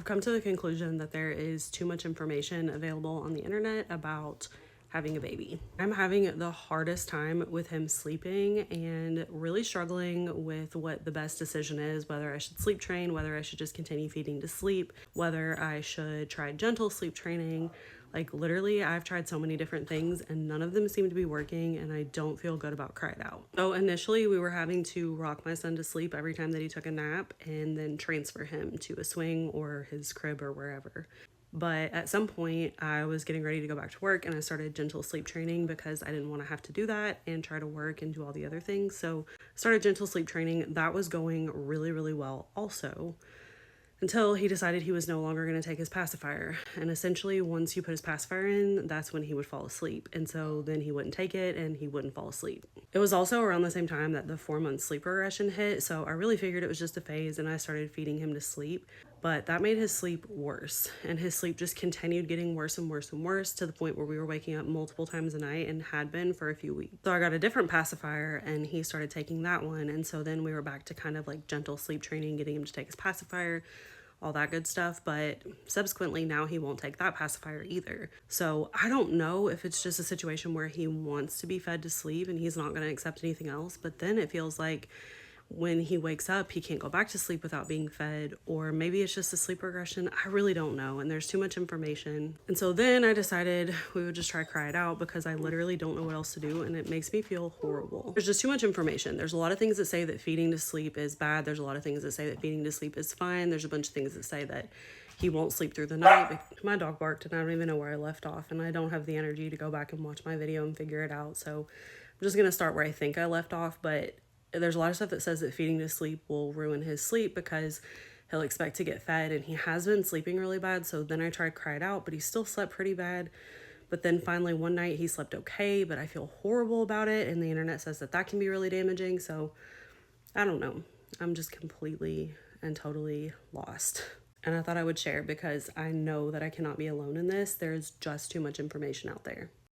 come to the conclusion that there is too much information available on the internet about having a baby. I'm having the hardest time with him sleeping and really struggling with what the best decision is, whether I should sleep train, whether I should just continue feeding to sleep, whether I should try gentle sleep training. Like literally, I've tried so many different things and none of them seem to be working, and I don't feel good about Cry It Out. So initially we were having to rock my son to sleep every time that he took a nap and then transfer him to a swing or his crib or wherever. But at some point, I was getting ready to go back to work and I started gentle sleep training because I didn't want to have to do that and try to work and do all the other things. So I started gentle sleep training. That was going really, really well also, until he decided he was no longer going to take his pacifier. And essentially, once you put his pacifier in, that's when he would fall asleep. And so then he wouldn't take it and he wouldn't fall asleep. It was also around the same time that the 4-month sleep regression hit. So I really figured it was just a phase and I started feeding him to sleep. But that made his sleep worse. And his sleep just continued getting worse and worse and worse to the point where we were waking up multiple times a night and had been for a few weeks. So I got a different pacifier and he started taking that one. And so then we were back to kind of like gentle sleep training, getting him to take his pacifier, all that good stuff. But subsequently now he won't take that pacifier either. So I don't know if it's just a situation where he wants to be fed to sleep and he's not going to accept anything else. But then it feels like when he wakes up, he can't go back to sleep without being fed, or maybe it's just a sleep regression. I really don't know, and there's too much information. And so then I decided we would just try Cry It Out because I literally don't know what else to do and it makes me feel horrible. There's just too much information. There's a lot of things that say that feeding to sleep is bad. There's a lot of things that say that feeding to sleep is fine. There's a bunch of things that say that he won't sleep through the night. My dog barked and I don't even know where I left off, and I don't have the energy to go back and watch my video and figure it out. So I'm just gonna start where I think I left off. But there's a lot of stuff that says that feeding to sleep will ruin his sleep because he'll expect to get fed, and he has been sleeping really bad. So then I tried Cry It Out, but he still slept pretty bad. But then finally one night he slept okay, but I feel horrible about it, and the internet says that that can be really damaging. So I don't know. I'm just completely and totally lost. And I thought I would share because I know that I cannot be alone in this. There's just too much information out there.